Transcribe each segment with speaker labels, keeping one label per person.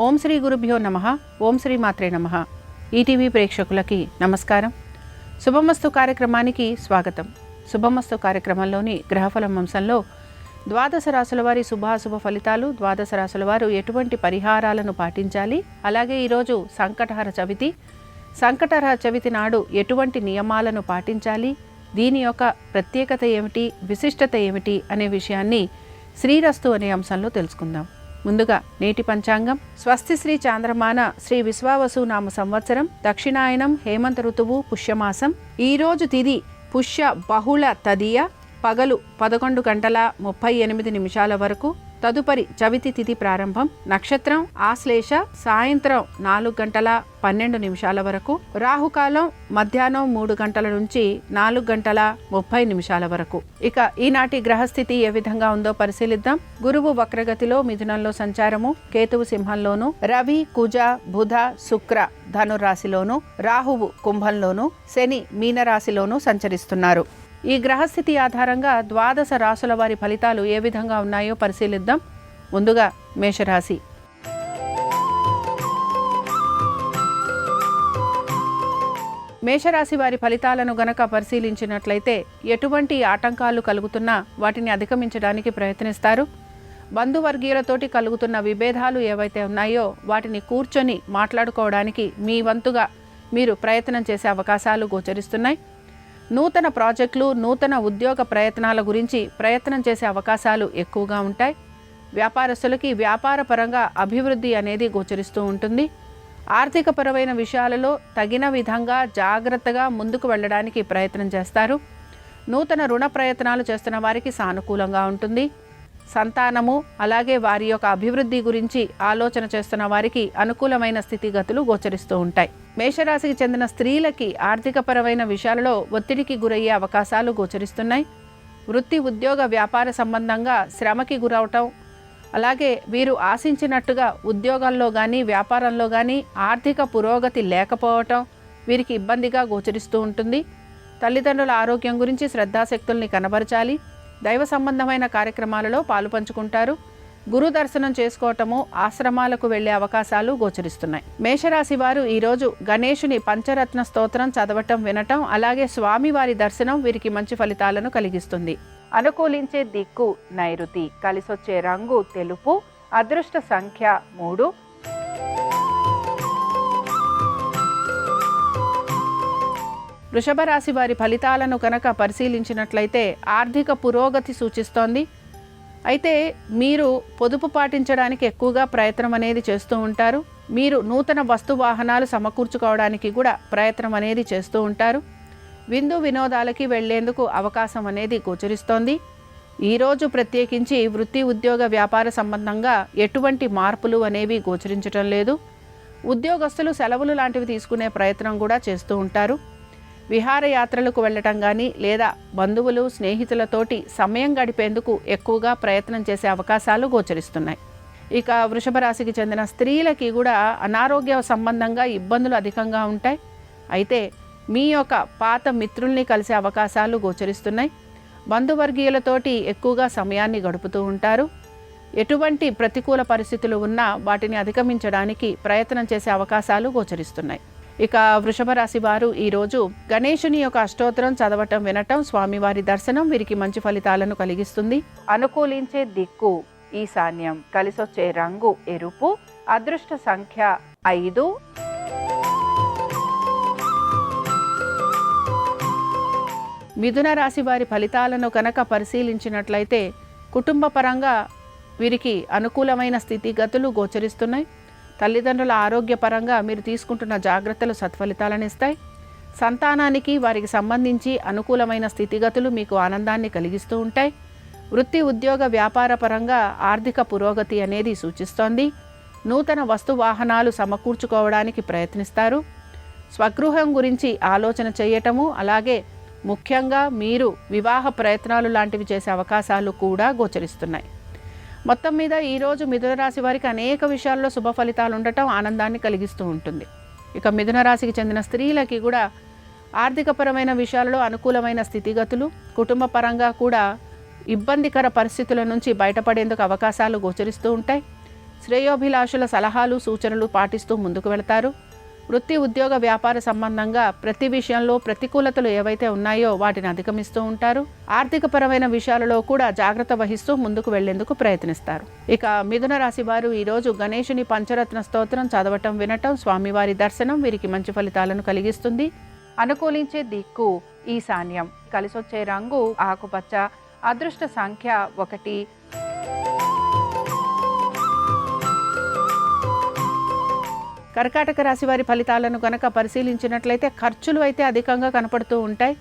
Speaker 1: ఓం శ్రీ గురుభ్యో నమః. ఓం శ్రీ మాత్రే నమః. ఈటీవీ ప్రేక్షకులకి నమస్కారం. శుభమస్తు కార్యక్రమానికి స్వాగతం. శుభమస్తు కార్యక్రమంలోని గ్రహఫలం అంశంలో ద్వాదశ రాశుల వారి శుభాశుభ ఫలితాలు, ద్వాదశ రాశుల వారు ఎటువంటి పరిహారాలను పాటించాలి, అలాగే ఈరోజు సంకటహర చవితి. సంకటహర చవితి నాడు ఎటువంటి నియమాలను పాటించాలి, దీని యొక్క ప్రత్యేకత ఏమిటి, విశిష్టత ఏమిటి అనే విషయాన్ని శ్రీరస్తు అనే అంశంలో తెలుసుకుందాం. ముందుగా నేటి పంచాంగం. స్వస్తి శ్రీ చాంద్రమాన శ్రీ విశ్వావసు నామ సంవత్సరం, దక్షిణాయనం, హేమంత ఋతువు, పుష్యమాసం. ఈరోజు తిథి పుష్య బహుళ తదియ, పగలు 11 గంటల 38 నిమిషాల వరకు. తదుపరి చవితి తిథి ప్రారంభం. నక్షత్రం ఆశ్లేష, సాయంత్రం 4 గంటల 12 నిమిషాల వరకు. రాహుకాలం మధ్యాహ్నం 3 గంటల నుంచి 4 గంటల 30 నిమిషాల వరకు. ఇక ఈనాటి గ్రహస్థితి ఏ విధంగా ఉందో పరిశీలిద్దాం. గురువు వక్రగతిలో మిథునంలో సంచారము, కేతువు సింహంలోను, రవి, కుజ, బుధ, శుక్ర ధనురాశిలోను, రాహువు కుంభంలోను, శని మీనరాశిలోను సంచరిస్తున్నారు. ఈ గ్రహస్థితి ఆధారంగా ద్వాదశ రాశుల వారి ఫలితాలు ఏ విధంగా ఉన్నాయో పరిశీలిద్దాం. ముందుగా మేషరాశి. మేషరాశి వారి ఫలితాలను గనక పరిశీలించినట్లయితే ఎటువంటి ఆటంకాలు కలుగుతున్నా వాటిని అధిగమించడానికి ప్రయత్నిస్తారు. బంధువర్గీయులతోటి కలుగుతున్న విభేదాలు ఏవైతే ఉన్నాయో వాటిని కూర్చొని మాట్లాడుకోవడానికి మీ వంతుగా మీరు ప్రయత్నం చేసే అవకాశాలు గోచరిస్తున్నాయి. నూతన ప్రాజెక్టులు, నూతన ఉద్యోగ ప్రయత్నాల గురించి ప్రయత్నం చేసే అవకాశాలు ఎక్కువగా ఉంటాయి. వ్యాపారస్తులకి వ్యాపార పరంగా అభివృద్ధి అనేది గోచరిస్తూ ఉంటుంది. ఆర్థికపరమైన విషయాలలో తగిన విధంగా జాగ్రత్తగా ముందుకు వెళ్ళడానికి ప్రయత్నం చేస్తారు. నూతన రుణ ప్రయత్నాలు చేస్తున్న వారికి సానుకూలంగా ఉంటుంది. సంతానము అలాగే వారి యొక్క అభివృద్ధి గురించి ఆలోచన చేస్తున్న వారికి అనుకూలమైన స్థితిగతులు గోచరిస్తూ ఉంటాయి. మేషరాశికి చెందిన స్త్రీలకి ఆర్థికపరమైన విషయాలలో ఒత్తిడికి గురయ్యే అవకాశాలు గోచరిస్తున్నాయి. వృత్తి, ఉద్యోగ, వ్యాపార సంబంధంగా శ్రమకి గురవటం, అలాగే వీరు ఆశించినట్టుగా ఉద్యోగాల్లో కానీ వ్యాపారంలో కానీ ఆర్థిక పురోగతి లేకపోవటం వీరికి ఇబ్బందిగా గోచరిస్తూ ఉంటుంది. తల్లిదండ్రుల ఆరోగ్యం గురించి శ్రద్ధాశక్తుల్ని కనబరచాలి. దైవ సంబంధమైన కార్యక్రమాలలో పాలు పంచుకుంటారు. గురు దర్శనం చేసుకోవటము, ఆశ్రమాలకు వెళ్లే అవకాశాలు గోచరిస్తున్నాయి. మేషరాశి వారు ఈరోజు గణేశుని పంచరత్న స్తోత్రం చదవటం, వినటం, అలాగే స్వామివారి దర్శనం వీరికి మంచి ఫలితాలను కలిగిస్తుంది. అనుకూలించే దిక్కు నైరుతి, కలిసొచ్చే రంగు తెలుపు, అదృష్ట సంఖ్య 3. వృషభ రాశి వారి ఫలితాలను కనుక పరిశీలించినట్లయితే ఆర్థిక పురోగతి సూచిస్తోంది. అయితే మీరు పొదుపు పాటించడానికి ఎక్కువగా ప్రయత్నం అనేది చేస్తూ ఉంటారు. మీరు నూతన వస్తు వాహనాలు సమకూర్చుకోవడానికి కూడా ప్రయత్నం అనేది చేస్తూ ఉంటారు. విందు వినోదాలకి వెళ్లేందుకు అవకాశం అనేది గోచరిస్తోంది. ఈరోజు ప్రత్యేకించి వృత్తి, ఉద్యోగ, వ్యాపార సంబంధంగా ఎటువంటి మార్పులు అనేవి గోచరించటం లేదు. ఉద్యోగస్తులు సెలవులు లాంటివి తీసుకునే ప్రయత్నం కూడా చేస్తూ ఉంటారు. విహారయాత్రలకు వెళ్ళటం కానీ లేదా బంధువులు, స్నేహితులతోటి సమయం గడిపేందుకు ఎక్కువగా ప్రయత్నం చేసే అవకాశాలు గోచరిస్తున్నాయి. ఇక వృషభ రాశికి చెందిన స్త్రీలకి కూడా అనారోగ్య సంబంధంగా ఇబ్బందులు అధికంగా ఉంటాయి. అయితే మీ యొక్క పాత మిత్రుల్ని కలిసే అవకాశాలు గోచరిస్తున్నాయి. బంధువర్గీయులతోటి ఎక్కువగా సమయాన్ని గడుపుతూ ఉంటారు. ఎటువంటి ప్రతికూల పరిస్థితులు ఉన్నా వాటిని అధిగమించడానికి ప్రయత్నం చేసే అవకాశాలు గోచరిస్తున్నాయి. ఇక వృషభ రాశి వారు ఈరోజు గణేశుని యొక్క అష్టోత్తరం చదవటం, వినటం, స్వామివారి దర్శనం వీరికి మంచి ఫలితాలను కలిగిస్తుంది. అనుకూలించే దిక్కు ఈశాన్యం, కలిసొచ్చే రంగు ఎరుపు, అదృష్ట సంఖ్య 5. మిథున రాశి వారి ఫలితాలను కనుక పరిశీలించినట్లయితే కుటుంబ పరంగా వీరికి అనుకూలమైన స్థితిగతులు గోచరిస్తున్నాయి. తల్లిదండ్రుల ఆరోగ్యపరంగా మీరు తీసుకుంటున్న జాగ్రత్తలు సత్ఫలితాలను ఇస్తాయి. సంతానానికి వారికి సంబంధించి అనుకూలమైన స్థితిగతులు మీకు ఆనందాన్ని కలిగిస్తూ ఉంటాయి. వృత్తి, ఉద్యోగ, వ్యాపార పరంగా ఆర్థిక పురోగతి అనేది సూచిస్తోంది. నూతన వస్తు వాహనాలు సమకూర్చుకోవడానికి ప్రయత్నిస్తారు. స్వగృహం గురించి ఆలోచన చేయటము, అలాగే ముఖ్యంగా మీరు వివాహ ప్రయత్నాలు లాంటివి చేసే అవకాశాలు కూడా గోచరిస్తున్నాయి. మొత్తం మీద ఈరోజు మిథున రాశి వారికి అనేక విషయాల్లో శుభ ఫలితాలు ఉండటం ఆనందాన్ని కలిగిస్తూ ఉంటుంది. ఇక మిథున రాశికి చెందిన స్త్రీలకి కూడా ఆర్థికపరమైన విషయాలలో అనుకూలమైన స్థితిగతులు, కుటుంబ పరంగా కూడా ఇబ్బందికర పరిస్థితుల నుంచి బయటపడేందుకు అవకాశాలు గోచరిస్తూ ఉంటాయి. శ్రేయోభిలాషుల సలహాలు సూచనలు పాటిస్తూ ముందుకు వెళతారు. వృత్తి ఉద్యోగ వ్యాపార సంబంధంగా ప్రతి విషయంలో ప్రతికూలతలు ఏవైతే ఉన్నాయో వాటిని అధిగమిస్తూ ఉంటారు. ఆర్థికపరమైన విషయాలలో కూడా జాగ్రత్త వహిస్తూ ముందుకు వెళ్లేందుకు ప్రయత్నిస్తారు. ఇక మిథున రాశి వారు ఈరోజు గణేశుని పంచరత్న స్తోత్రం చదవటం, వినటం, స్వామివారి దర్శనం వీరికి మంచి ఫలితాలను కలిగిస్తుంది. అనుకూలించే దిక్కు ఈశాన్యం. కలిసొచ్చే రంగు ఆకుపచ్చ. అదృష్ట సంఖ్య 1. కర్కాటక రాశి వారి ఫలితాలను గనక పరిశీలించినట్లయితే ఖర్చులు అయితే అధికంగా కనపడుతూ ఉంటాయి.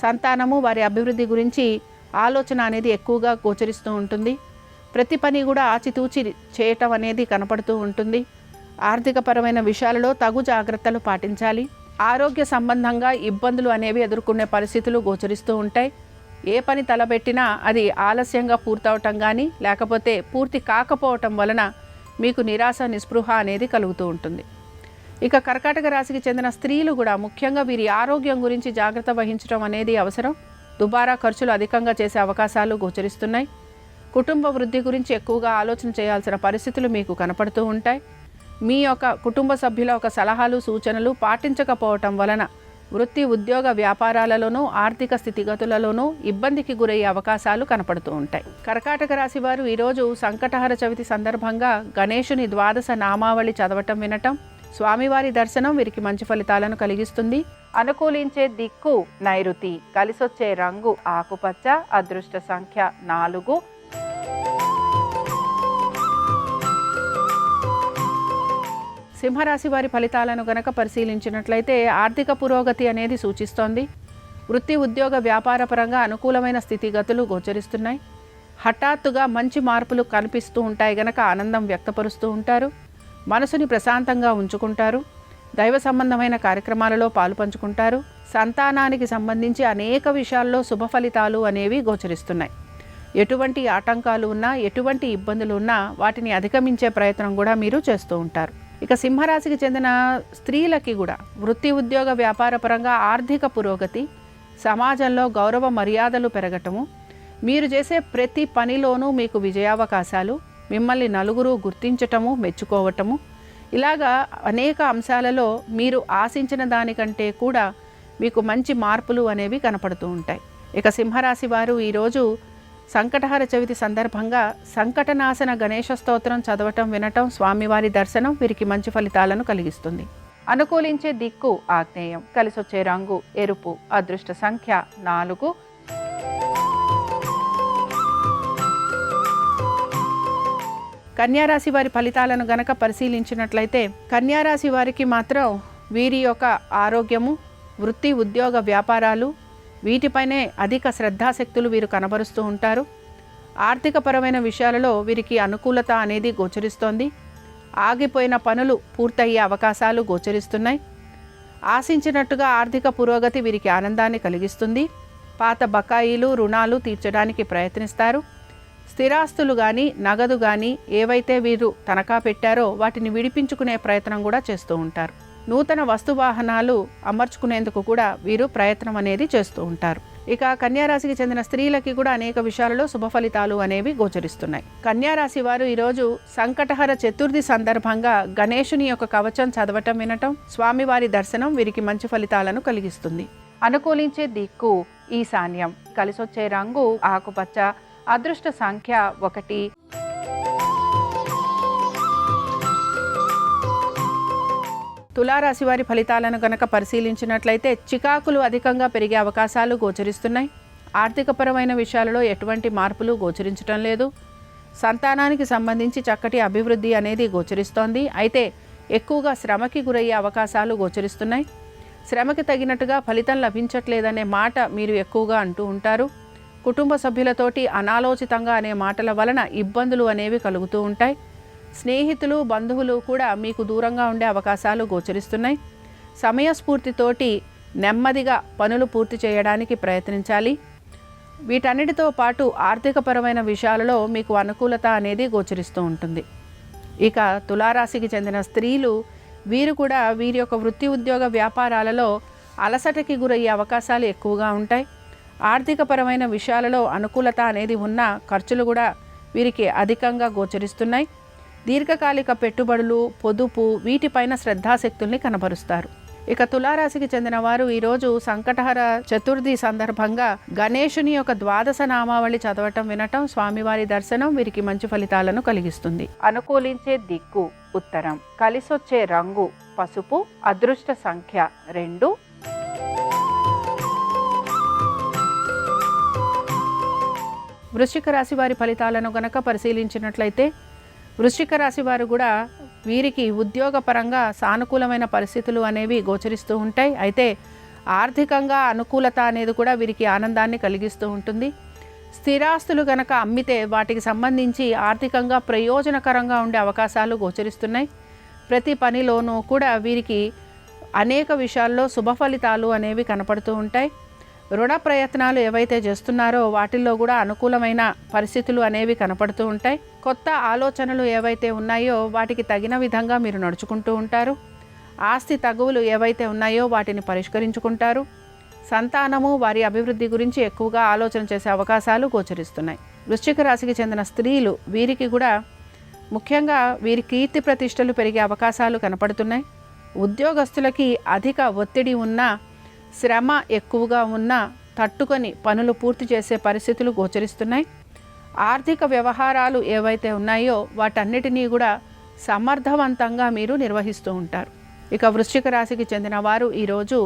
Speaker 1: సంతానము, వారి అభివృద్ధి గురించి ఆలోచన అనేది ఎక్కువగా గోచరిస్తూ ఉంటుంది. ప్రతి పని కూడా ఆచితూచి చేయటం అనేది కనపడుతూ ఉంటుంది. ఆర్థికపరమైన విషయాలలో తగు జాగ్రత్తలు పాటించాలి. ఆరోగ్య సంబంధంగా ఇబ్బందులు అనేవి ఎదుర్కొనే పరిస్థితులు గోచరిస్తూ ఉంటాయి. ఏ పని తలబెట్టినా అది ఆలస్యంగా పూర్తవటం కానీ లేకపోతే పూర్తి కాకపోవటం వలన మీకు నిరాశ, నిస్పృహ అనేది కలుగుతూ ఉంటుంది. ఇక కర్కాటక రాశికి చెందిన స్త్రీలు కూడా ముఖ్యంగా వీరి ఆరోగ్యం గురించి జాగ్రత్త వహించడం అనేది అవసరం. దుబారా ఖర్చులు అధికంగా చేసే అవకాశాలు గోచరిస్తున్నాయి. కుటుంబ వృద్ధి గురించి ఎక్కువగా ఆలోచన చేయాల్సిన పరిస్థితులు మీకు కనపడుతూ ఉంటాయి. మీ యొక్క కుటుంబ సభ్యుల ఒక సలహాలు సూచనలు పాటించకపోవటం వలన వృత్తి ఉద్యోగ వ్యాపారాలలోనూ ఆర్థిక స్థితిగతులలోనూ ఇబ్బందికి గురయ్యే అవకాశాలు కనపడుతూ ఉంటాయి. కర్కాటక రాశి వారు ఈరోజు సంకటహర చవితి సందర్భంగా గణేశుని ద్వాదశ నామావళి చదవటం, వినటం, స్వామివారి దర్శనం వీరికి మంచి ఫలితాలను కలిగిస్తుంది. అనుకూలించే దిక్కు నైరుతి. కలిసొచ్చే రంగు ఆకుపచ్చ. అదృష్ట సంఖ్య 4. సింహరాశి వారి ఫలితాలను గనక పరిశీలించినట్లయితే ఆర్థిక పురోగతి అనేది సూచిస్తోంది. వృత్తి ఉద్యోగ వ్యాపార పరంగా అనుకూలమైన స్థితిగతులు గోచరిస్తున్నాయి. హఠాత్తుగా మంచి మార్పులు కనిపిస్తూ ఉంటాయి గనక ఆనందం వ్యక్తపరుస్తూ ఉంటారు. మనసుని ప్రశాంతంగా ఉంచుకుంటారు. దైవ సంబంధమైన కార్యక్రమాలలో పాలు పంచుకుంటారు. సంతానానికి సంబంధించి అనేక విషయాల్లో శుభ ఫలితాలు అనేవి గోచరిస్తున్నాయి. ఎటువంటి ఆటంకాలు ఉన్నా, ఎటువంటి ఇబ్బందులు ఉన్నా వాటిని అధిగమించే ప్రయత్నం కూడా మీరు చేస్తూ ఉంటారు. ఇక సింహరాశికి చెందిన స్త్రీలకి కూడా వృత్తి ఉద్యోగ వ్యాపార పరంగా ఆర్థిక పురోగతి, సమాజంలో గౌరవ మర్యాదలు పెరగటము, మీరు చేసే ప్రతి పనిలోనూ మీకు విజయావకాశాలు, మిమ్మల్ని నలుగురు గుర్తించటము, మెచ్చుకోవటము, ఇలాగా అనేక అంశాలలో మీరు ఆశించిన దానికంటే కూడా మీకు మంచి మార్పులు అనేవి కనపడుతూ ఉంటాయి. ఇక సింహరాశి వారు ఈరోజు సంకటహర చవితి సందర్భంగా సంకటనాశన గణేశ స్తోత్రం చదవటం, వినటం, స్వామివారి దర్శనం వీరికి మంచి ఫలితాలను కలిగిస్తుంది. అనుకూలించే దిక్కు ఆగ్నేయం. కలిసొచ్చే రంగు ఎరుపు. అదృష్ట సంఖ్య 4. కన్యారాశి వారి ఫలితాలను గనక పరిశీలించినట్లయితే కన్యారాశి వారికి మాత్రం వీరి యొక్క ఆరోగ్యము, వృత్తి ఉద్యోగ వ్యాపారాలు వీటిపైనే అధిక శ్రద్ధాశక్తులు వీరు కనబరుస్తూ ఉంటారు. ఆర్థికపరమైన విషయాలలో వీరికి అనుకూలత అనేది గోచరిస్తోంది. ఆగిపోయిన పనులు పూర్తయ్యే అవకాశాలు గోచరిస్తున్నాయి. ఆశించినట్టుగా ఆర్థిక పురోగతి వీరికి ఆనందాన్ని కలిగిస్తుంది. పాత బకాయిలు, రుణాలు తీర్చడానికి ప్రయత్నిస్తారు. స్థిరాస్తులు కానీ, నగదు కానీ ఏవైతే వీరు తనఖా పెట్టారో వాటిని విడిపించుకునే ప్రయత్నం కూడా చేస్తూ ఉంటారు. నూతన వస్తువాహనాలు అమర్చుకునేందుకు కూడా వీరు ప్రయత్నం అనేది చేస్తూ ఉంటారు. ఇక కన్యారాశికి చెందిన స్త్రీలకి కూడా అనేక విషయాలలో శుభ ఫలితాలు అనేవి గోచరిస్తున్నాయి. కన్యారాశి వారు ఈరోజు సంకటహర చతుర్థి సందర్భంగా గణేశుని యొక్క కవచం చదవటం, వినటం, స్వామివారి దర్శనం వీరికి మంచి ఫలితాలను కలిగిస్తుంది. అనుకూలించే దిక్కు ఈశాన్యం. కలిసొచ్చే రంగు ఆకుపచ్చ. అదృష్ట సంఖ్య 1. తులారాశి వారి ఫలితాలను గనక పరిశీలించినట్లయితే చికాకులు అధికంగా పెరిగే అవకాశాలు గోచరిస్తున్నాయి. ఆర్థికపరమైన విషయాలలో ఎటువంటి మార్పులు గోచరించడం లేదు. సంతానానికి సంబంధించి చక్కటి అభివృద్ధి అనేది గోచరిస్తోంది. అయితే ఎక్కువగా శ్రమకి గురయ్యే అవకాశాలు గోచరిస్తున్నాయి. శ్రమకి తగినట్టుగా ఫలితం లభించట్లేదనే మాట మీరు ఎక్కువగా అంటూ ఉంటారు. కుటుంబ సభ్యులతోటి అనాలోచితంగా అనే మాటల వలన ఇబ్బందులు అనేవి కలుగుతూ ఉంటాయి. స్నేహితులు, బంధువులు కూడా మీకు దూరంగా ఉండే అవకాశాలు గోచరిస్తున్నాయి. సమయస్ఫూర్తితోటి నెమ్మదిగా పనులు పూర్తి చేయడానికి ప్రయత్నించాలి. వీటన్నిటితో పాటు ఆర్థికపరమైన విషయాలలో మీకు అనుకూలత అనేది గోచరిస్తూ ఉంటుంది. ఇక తులారాశికి చెందిన స్త్రీలు వీరు కూడా వీరి యొక్క వృత్తి ఉద్యోగ వ్యాపారాలలో అలసటకి గురయ్యే అవకాశాలు ఎక్కువగా ఉంటాయి. ఆర్థికపరమైన విషయాలలో అనుకూలత అనేది ఉన్న ఖర్చులు కూడా వీరికి అధికంగా గోచరిస్తున్నాయి. దీర్ఘకాలిక పెట్టుబడులు, పొదుపు వీటిపైన శ్రద్ధాశక్తుల్ని కనబరుస్తారు. ఇక తులారాశికి చెందిన వారు ఈరోజు సంకటహర చతుర్థి సందర్భంగా గణేశుని యొక్క ద్వాదశ నామావళి చదవటం, వినటం, స్వామివారి దర్శనం వీరికి మంచి ఫలితాలను కలిగిస్తుంది. అనుకూలించే దిక్కు ఉత్తరం, కలిసొచ్చే రంగు పసుపు, అదృష్ట సంఖ్య 2. వృశ్చిక రాశి వారి ఫలితాలను గనక పరిశీలించినట్లయితే వృశ్చిక రాశి వారు కూడా వీరికి ఉద్యోగపరంగా సానుకూలమైన పరిస్థితులు అనేవి గోచరిస్తూ ఉంటాయి. అయితే ఆర్థికంగా అనుకూలత అనేది కూడా వీరికి ఆనందాన్ని కలిగిస్తూ ఉంటుంది. స్థిరాస్తులు గనక అమ్మితే వాటికి సంబంధించి ఆర్థికంగా ప్రయోజనకరంగా ఉండే అవకాశాలు గోచరిస్తున్నాయి. ప్రతి పనిలోనూ కూడా వీరికి అనేక విషయాల్లో శుభ ఫలితాలు అనేవి కనపడుతూ ఉంటాయి. రుణ ప్రయత్నాలు ఏవైతే చేస్తున్నారో వాటిల్లో కూడా అనుకూలమైన పరిస్థితులు అనేవి కనపడుతూ ఉంటాయి. కొత్త ఆలోచనలు ఏవైతే ఉన్నాయో వాటికి తగిన విధంగా మీరు నడుచుకుంటూ ఉంటారు. ఆస్తి తగువులు ఏవైతే ఉన్నాయో వాటిని పరిష్కరించుకుంటారు. సంతానము, వారి అభివృద్ధి గురించి ఎక్కువగా ఆలోచన చేసే అవకాశాలు గోచరిస్తున్నాయి. వృశ్చిక రాశికి చెందిన స్త్రీలు వీరికి కూడా ముఖ్యంగా వీరి కీర్తి ప్రతిష్టలు పెరిగే అవకాశాలు కనపడుతున్నాయి. ఉద్యోగస్తులకి అధిక ఒత్తిడి ఉన్నా, శ్రమ ఎక్కువగా ఉన్నా తట్టుకొని పనులు పూర్తి చేసే పరిస్థితులు గోచరిస్తున్నాయి. ఆర్థిక వ్యవహారాలు ఏవైతే ఉన్నాయో వాటన్నిటినీ కూడా సమర్థవంతంగా మీరు నిర్వహిస్తూ ఉంటారు. ఇక వృశ్చిక రాశికి చెందిన వారు ఈరోజు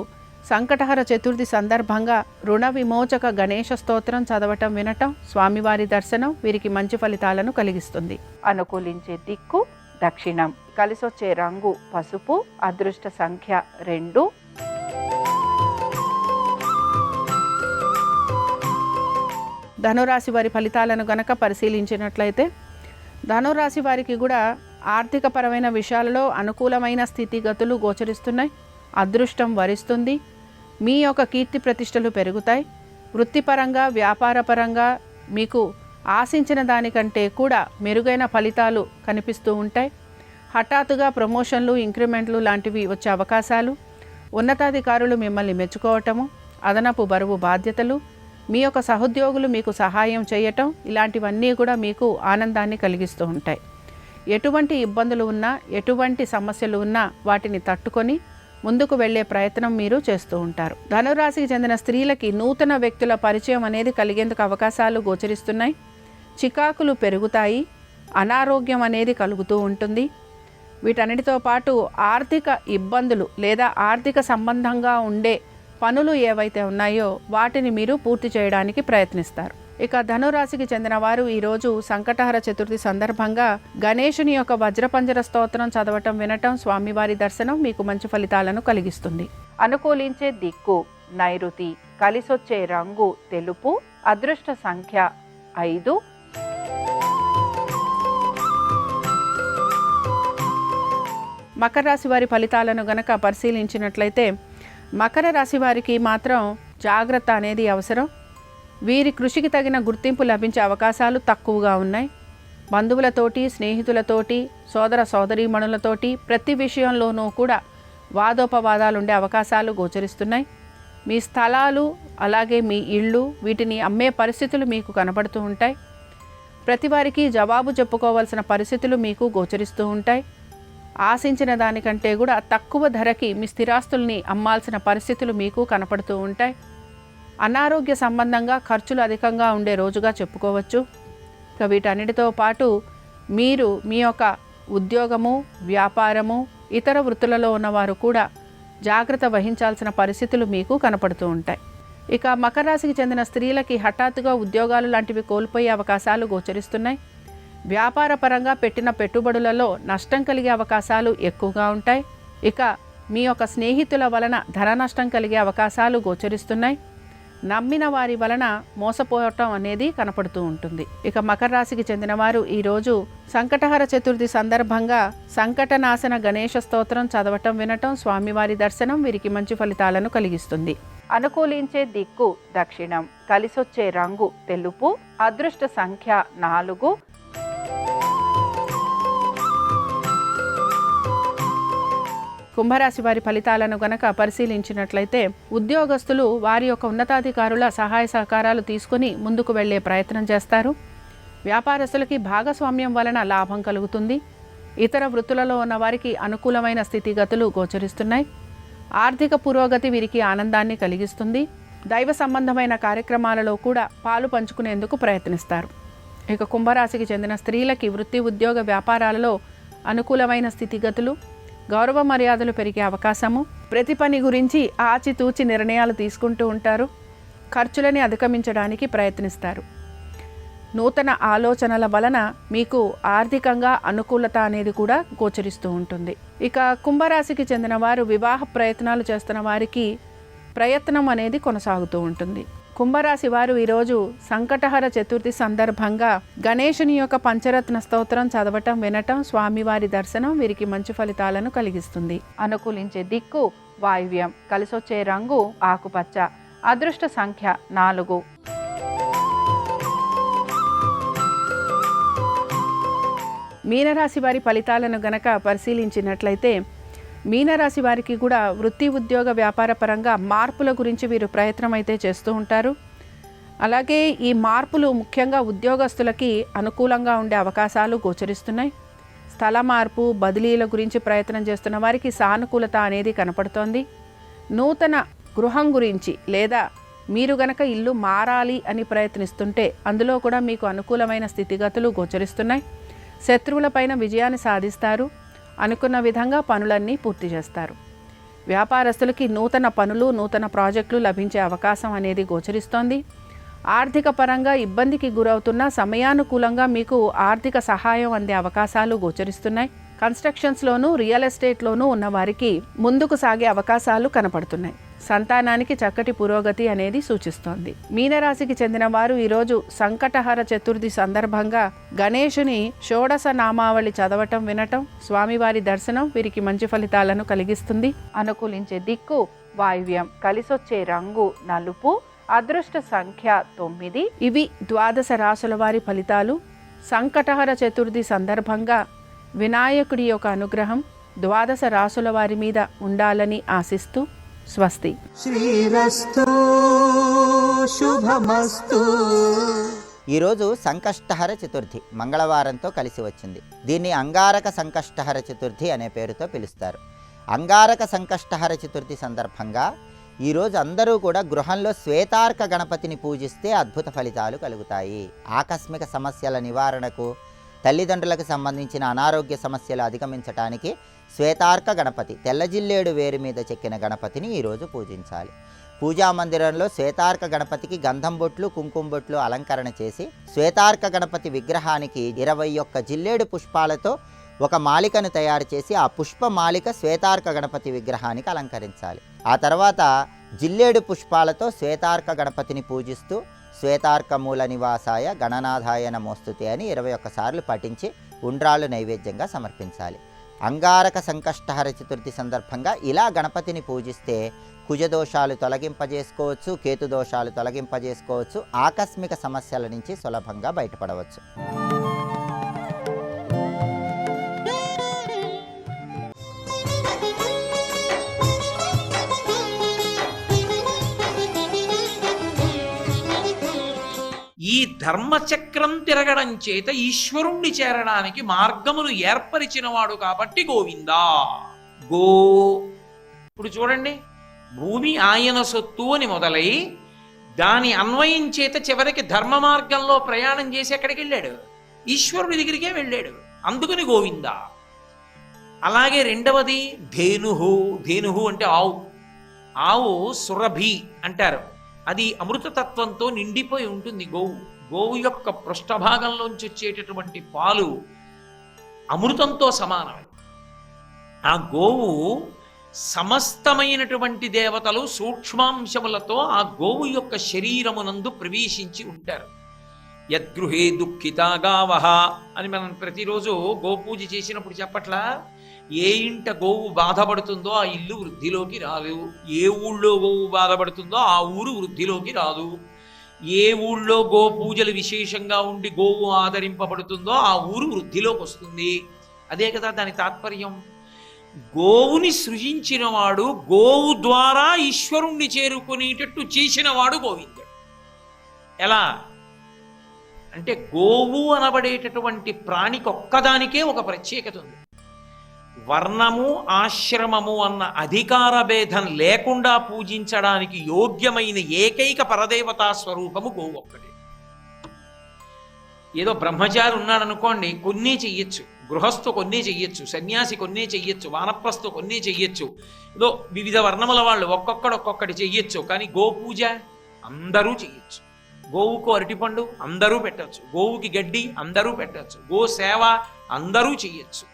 Speaker 1: సంకటహర చతుర్థి సందర్భంగా రుణ విమోచక గణేశ స్తోత్రం చదవటం, వినటం, స్వామివారి దర్శనం వీరికి మంచి ఫలితాలను కలిగిస్తుంది. అనుకూలించే దిక్కు దక్షిణం, కలిసొచ్చే రంగు పసుపు, అదృష్ట సంఖ్య 2. ధనురాశి వారి ఫలితాలను గనక పరిశీలించినట్లయితే ధనురాశి వారికి కూడా ఆర్థికపరమైన విషయాలలో అనుకూలమైన స్థితిగతులు గోచరిస్తున్నాయి. అదృష్టం వరిస్తుంది. మీ యొక్క కీర్తి ప్రతిష్టలు పెరుగుతాయి. వృత్తిపరంగా, వ్యాపారపరంగా మీకు ఆశించిన దానికంటే కూడా మెరుగైన ఫలితాలు కనిపిస్తూ ఉంటాయి. హఠాత్తుగా ప్రమోషన్లు, ఇంక్రిమెంట్లు లాంటివి వచ్చే అవకాశాలు, ఉన్నతాధికారులు మిమ్మల్ని మెచ్చుకోవటము, అదనపు బరువు బాధ్యతలు, మీ యొక్క సహోద్యోగులు మీకు సహాయం చేయటం ఇలాంటివన్నీ కూడా మీకు ఆనందాన్ని కలిగిస్తూ ఉంటాయి. ఎటువంటి ఇబ్బందులు ఉన్నా, ఎటువంటి సమస్యలు ఉన్నా వాటిని తట్టుకొని ముందుకు వెళ్ళే ప్రయత్నం మీరు చేస్తూ ఉంటారు. ధనురాశికి చెందిన స్త్రీలకి నూతన వ్యక్తుల పరిచయం అనేది కలిగేందుకు అవకాశాలు గోచరిస్తున్నాయి. చికాకులు పెరుగుతాయి. అనారోగ్యం అనేది కలుగుతూ ఉంటుంది. వీటన్నిటితో పాటు ఆర్థిక ఇబ్బందులు లేదా ఆర్థిక సంబంధంగా ఉండే పనులు ఏవైతే ఉన్నాయో వాటిని మీరు పూర్తి చేయడానికి ప్రయత్నిస్తారు. ఇక ధనురాశికి చెందిన వారు ఈరోజు సంకటహర చతుర్థి సందర్భంగా గణేశుని యొక్క వజ్రపంజర స్తోత్రం చదవటం, వినటం, స్వామివారి దర్శనం మీకు మంచి ఫలితాలను కలిగిస్తుంది. అనుకూలించే దిక్కు నైరుతి, కలిసొచ్చే రంగు తెలుపు, అదృష్ట సంఖ్య 5. మకర రాశి వారి ఫలితాలను గనక పరిశీలించినట్లయితే మకర రాశి వారికి మాత్రం జాగ్రత్త అనేది అవసరం. వీరి కృషికి తగిన గుర్తింపు లభించే అవకాశాలు తక్కువగా ఉన్నాయి. బంధువులతోటి, స్నేహితులతోటి, సోదర సోదరీమణులతోటి ప్రతి విషయంలోనూ కూడా వాదోపవాదాలు ఉండే అవకాశాలు గోచరిస్తున్నాయి. మీ స్థలాలు అలాగే మీ ఇళ్ళు వీటిని అమ్మే పరిస్థితులు మీకు కనబడుతూ ఉంటాయి. ప్రతి వారికి జవాబు చెప్పుకోవాల్సిన పరిస్థితులు మీకు గోచరిస్తూ ఉంటాయి. ఆశించిన దానికంటే కూడా తక్కువ ధరకి మీ స్థిరాస్తుల్ని అమ్మాల్సిన పరిస్థితులు మీకు కనపడుతూ ఉంటాయి. అనారోగ్య సంబంధంగా ఖర్చులు అధికంగా ఉండే రోజుగా చెప్పుకోవచ్చు. ఇక వీటన్నిటితో పాటు మీరు మీ యొక్క ఉద్యోగము, వ్యాపారము, ఇతర వృత్తులలో ఉన్నవారు కూడా జాగ్రత్త వహించాల్సిన పరిస్థితులు మీకు కనపడుతూ ఉంటాయి. ఇక మకర రాశికి చెందిన స్త్రీలకి హఠాత్తుగా ఉద్యోగాలు లాంటివి కోల్పోయే అవకాశాలు గోచరిస్తున్నాయి. వ్యాపార పరంగా పెట్టిన పెట్టుబడులలో నష్టం కలిగే అవకాశాలు ఎక్కువగా ఉంటాయి. ఇక మీ యొక్క స్నేహితుల వలన ధన నష్టం కలిగే అవకాశాలు గోచరిస్తున్నాయి. నమ్మిన వారి వలన మోసపోవటం అనేది కనపడుతూ ఉంటుంది. ఇక మకర రాశికి చెందిన వారు ఈరోజు సంకటహర చతుర్థి సందర్భంగా సంకటనాశన గణేశ స్తోత్రం చదవటం, వినటం, స్వామివారి దర్శనం వీరికి మంచి ఫలితాలను కలిగిస్తుంది. అనుకూలించే దిక్కు దక్షిణం, కలిసొచ్చే రంగు తెలుపు, అదృష్ట సంఖ్య 4. కుంభరాశి వారి ఫలితాలను గనక పరిశీలించినట్లయితే ఉద్యోగస్తులు వారి యొక్క ఉన్నతాధికారుల సహాయ సహకారాలు తీసుకుని ముందుకు వెళ్లే ప్రయత్నం చేస్తారు. వ్యాపారస్తులకి భాగస్వామ్యం వలన లాభం కలుగుతుంది. ఇతర వృత్తులలో ఉన్న వారికి అనుకూలమైన స్థితిగతులు గోచరిస్తున్నాయి. ఆర్థిక పురోగతి వీరికి ఆనందాన్ని కలిగిస్తుంది. దైవ సంబంధమైన కార్యక్రమాలలో కూడా పాలు పంచుకునేందుకు ప్రయత్నిస్తారు. ఇక కుంభరాశికి చెందిన స్త్రీలకి వృత్తి, ఉద్యోగ, వ్యాపారాలలో అనుకూలమైన స్థితిగతులు, గౌరవ మర్యాదలు పెరిగే అవకాశము. ప్రతి పని గురించి ఆచితూచి నిర్ణయాలు తీసుకుంటూ ఉంటారు. ఖర్చులని అధిగమించడానికి ప్రయత్నిస్తారు. నూతన ఆలోచనల వలన మీకు ఆర్థికంగా అనుకూలత అనేది కూడా గోచరిస్తూ ఉంటుంది. ఇక కుంభరాశికి చెందిన వారు వివాహ ప్రయత్నాలు చేస్తున్న వారికి ప్రయత్నం అనేది కొనసాగుతూ ఉంటుంది. కుంభరాశి వారు ఈరోజు సంకటహర చతుర్థి సందర్భంగా గణేశుని యొక్క పంచరత్న స్తోత్రం చదవటం, వినటం, స్వామివారి దర్శనం వీరికి మంచి ఫలితాలను కలిగిస్తుంది. అనుకూలించే దిక్కు వాయువ్యం, కలిసొచ్చే రంగు ఆకుపచ్చ, అదృష్ట సంఖ్య 4. మీనరాశి వారి ఫలితాలను గనక పరిశీలించినట్లయితే మీనరాశి వారికి కూడా వృత్తి, ఉద్యోగ, వ్యాపార పరంగా మార్పుల గురించి వీరు ప్రయత్నం అయితే చేస్తూ ఉంటారు. అలాగే ఈ మార్పులు ముఖ్యంగా ఉద్యోగస్తులకి అనుకూలంగా ఉండే అవకాశాలు గోచరిస్తున్నాయి. స్థల మార్పు, బదిలీల గురించి ప్రయత్నం చేస్తున్న వారికి సానుకూలత అనేది కనపడుతోంది. నూతన గృహం గురించి లేదా మీరు గనక ఇల్లు మారాలి అని ప్రయత్నిస్తుంటే అందులో కూడా మీకు అనుకూలమైన స్థితిగతులు గోచరిస్తున్నాయి. శత్రువులపైన విజయాన్ని సాధిస్తారు. అనుకున్న విధంగా పనులన్నీ పూర్తి చేస్తారు. వ్యాపారస్తులకి నూతన పనులు, నూతన ప్రాజెక్టులు లభించే అవకాశం అనేది గోచరిస్తోంది. ఆర్థిక పరంగా ఇబ్బందికి గురవుతున్న సమయానుకూలంగా మీకు ఆర్థిక సహాయం అందే అవకాశాలు గోచరిస్తున్నాయి. కన్స్ట్రక్షన్స్లోనూ, రియల్ ఎస్టేట్లోనూ ఉన్న వారికి ముందుకు సాగే అవకాశాలు కనపడుతున్నాయి. సంతానానికి చక్కటి పురోగతి అనేది సూచిస్తోంది. మీనరాశికి చెందిన వారు ఈరోజు సంకటహర చతుర్థి సందర్భంగా గణేశుని షోడశ నామావళి చదవటం, వినటం, స్వామివారి దర్శనం వీరికి మంచి ఫలితాలను కలిగిస్తుంది. అనుకూలించే దిక్కు వాయువ్యం, కలిసొచ్చే రంగు నలుపు, అదృష్ట సంఖ్య 9. ఇవి ద్వాదశ రాశుల వారి ఫలితాలు. సంకటహర చతుర్థి సందర్భంగా వినాయకుడి యొక్క అనుగ్రహం ద్వాదశ రాశుల వారి మీద ఉండాలని ఆశిస్తూ స్వస్తి.
Speaker 2: శ్రీరస్తు శుభమస్తు.
Speaker 3: ఈరోజు సంకష్టహర చతుర్థి మంగళవారంతో కలిసి వచ్చింది. దీన్ని అంగారక సంకష్టహర చతుర్థి అనే పేరుతో పిలుస్తారు. అంగారక సంకష్టహర చతుర్థి సందర్భంగా ఈరోజు అందరూ కూడా గృహంలో శ్వేతార్క గణపతిని పూజిస్తే అద్భుత ఫలితాలు కలుగుతాయి. ఆకస్మిక సమస్యల నివారణకు, తల్లిదండ్రులకు సంబంధించిన అనారోగ్య సమస్యలు అధిగమించడానికి శ్వేతార్క గణపతి, తెల్లజిల్లేడు వేరు మీద చెక్కిన గణపతిని ఈరోజు పూజించాలి. పూజా మందిరంలో శ్వేతార్క గణపతికి గంధం బొట్లు, కుంకుమ బొట్లు అలంకరణ చేసి శ్వేతార్క గణపతి విగ్రహానికి 21 జిల్లేడు పుష్పాలతో ఒక మాలికను తయారు చేసి ఆ పుష్ప మాలిక శ్వేతార్క గణపతి విగ్రహానికి అలంకరించాలి. ఆ తర్వాత జిల్లేడు పుష్పాలతో శ్వేతార్క గణపతిని పూజిస్తూ శ్వేతార్క మూల నివాసాయ గణనాథాయ నమోస్తుతే అని 21 సార్లు పఠించి ఉండ్రాళ్ళు నైవేద్యంగా సమర్పించాలి. అంగారక సంకష్టహర చతుర్థి సందర్భంగా ఇలా గణపతిని పూజిస్తే కుజదోషాలు తొలగింపజేసుకోవచ్చు, కేతుదోషాలు తొలగింపజేసుకోవచ్చు, ఆకస్మిక సమస్యల నుంచి సులభంగా బయటపడవచ్చు.
Speaker 4: ఈ ధర్మచక్రం తిరగడం చేత ఈశ్వరుణ్ణి చేరడానికి మార్గమును ఏర్పరిచినవాడు కాబట్టి గోవిందా. గో ఇప్పుడు చూడండి, భూమి ఆయన సొత్తు అని మొదలై దాని అన్వయం చేత చివరికి ధర్మ మార్గంలో ప్రయాణం చేసి ఎక్కడికి వెళ్ళాడు? ఈశ్వరుడి దగ్గరికే వెళ్ళాడు. అందుకని గోవిందా. అలాగే రెండవది ధేనుహు. ధేనుహు అంటే ఆవు. ఆవు సురభి అంటారు. అది అమృతతత్వంతో నిండిపోయి ఉంటుంది. గోవు యొక్క పృష్ఠభాగంలోంచి వచ్చేటటువంటి పాలు అమృతంతో సమానమే. ఆ గోవు సమస్తమైనటువంటి దేవతలు సూక్ష్మాంశములతో ఆ గోవు యొక్క శరీరమునందు ప్రవేశించి ఉంటారు. యద్గృహే దుఃఖితా గావః అని మనం ప్రతిరోజు గోపూజ చేసినప్పుడు చెప్పట్లా, ఏ ఇంట గోవు బాధపడుతుందో ఆ ఇల్లు వృద్ధిలోకి రాదు, ఏ ఊళ్ళో గోవు బాధపడుతుందో ఆ ఊరు వృద్ధిలోకి రాదు, ఏ ఊళ్ళో గో పూజలు విశేషంగా ఉండి గోవు ఆదరింపబడుతుందో ఆ ఊరు వృద్ధిలోకి వస్తుంది. అదే కదా దాని తాత్పర్యం. గోవుని సృజించినవాడు, గోవు ద్వారా ఈశ్వరుణ్ణి చేరుకునేటట్టు చేసినవాడు గోవిందుడు. ఎలా అంటే గోవు అనబడేటటువంటి ప్రాణికి ఒక్కదానికే ఒక ప్రత్యేకత ఉంది. వర్ణము ఆశ్రమము అన్న అధికార భేదం లేకుండా పూజించడానికి యోగ్యమైన ఏకైక పరదేవతా స్వరూపము గోవు ఒక్కటే. ఏదో బ్రహ్మచారి ఉన్నాడనుకోండి, కొన్ని చెయ్యొచ్చు, గృహస్థు కొన్ని చెయ్యొచ్చు, సన్యాసి కొన్ని చెయ్యొచ్చు, వానప్రస్థు కొన్ని చెయ్యొచ్చు, ఏదో వివిధ వర్ణముల వాళ్ళు ఒక్కొక్కటి చెయ్యొచ్చు. కానీ గోపూజ అందరూ చెయ్యొచ్చు. గోవుకు అరటిపండు అందరూ పెట్టచ్చు, గోవుకి గడ్డి అందరూ పెట్టచ్చు, గో సేవ అందరూ చెయ్యొచ్చు.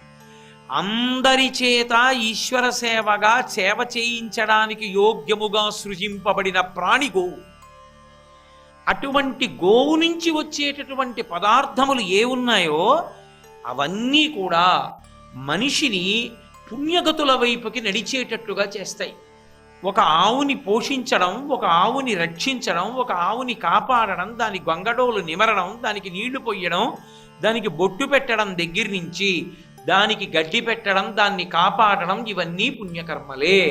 Speaker 4: అందరి చేత ఈశ్వర సేవగా సేవ చేయించడానికి యోగ్యముగా సృజింపబడిన ప్రాణి గోవు. అటువంటి గోవు నుంచి వచ్చేటటువంటి పదార్థములు ఏ ఉన్నాయో అవన్నీ కూడా మనిషిని పుణ్యగతుల వైపుకి నడిచేటట్టుగా చేస్తాయి. ఒక ఆవుని పోషించడం, ఒక ఆవుని రక్షించడం, ఒక ఆవుని కాపాడడం, దాని గంగడోలు నిమరడం, దానికి నీళ్లు పొయ్యడం, దానికి బొట్టు పెట్టడం దగ్గర నుంచి దానికి గడ్డి పెట్టడం, దాన్ని కాపాడడం, ఇవన్నీ పుణ్యకర్మలే.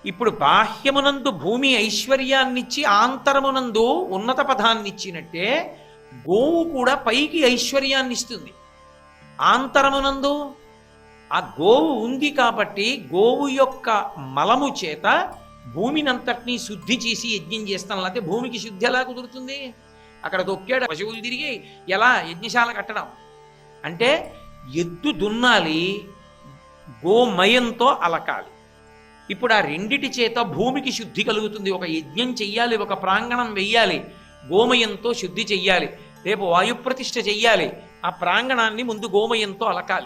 Speaker 4: ఇప్పుడు బాహ్యమునందు భూమి ఐశ్వర్యాన్నిచ్చి ఆంతరమునందు ఉన్నత పదాన్నిచ్చినట్టే గోవు కూడా పైకి ఐశ్వర్యాన్ని ఇస్తుంది. ఆంతరమునందు ఆ గోవు ఉంది కాబట్టి గోవు యొక్క మలము చేత భూమినంతటినీ శుద్ధి చేసి యజ్ఞం చేస్తాం. లేకపోతే భూమికి శుద్ధి ఎలా కుదురుతుంది? అక్కడ తొక్కాడు పశువులు తిరిగి ఎలా యజ్ఞశాల కట్టడం అంటే ఎద్దు దున్నాలి, గోమయంతో అలకాలి. ఇప్పుడు ఆ రెండిటి చేత భూమికి శుద్ధి కలుగుతుంది. ఒక యజ్ఞం చెయ్యాలి, ఒక ప్రాంగణం వెయ్యాలి, గోమయంతో శుద్ధి చెయ్యాలి. రేపు వాయుప్రతిష్ఠ చెయ్యాలి, ఆ ప్రాంగణాన్ని ముందు గోమయంతో అలకాలి.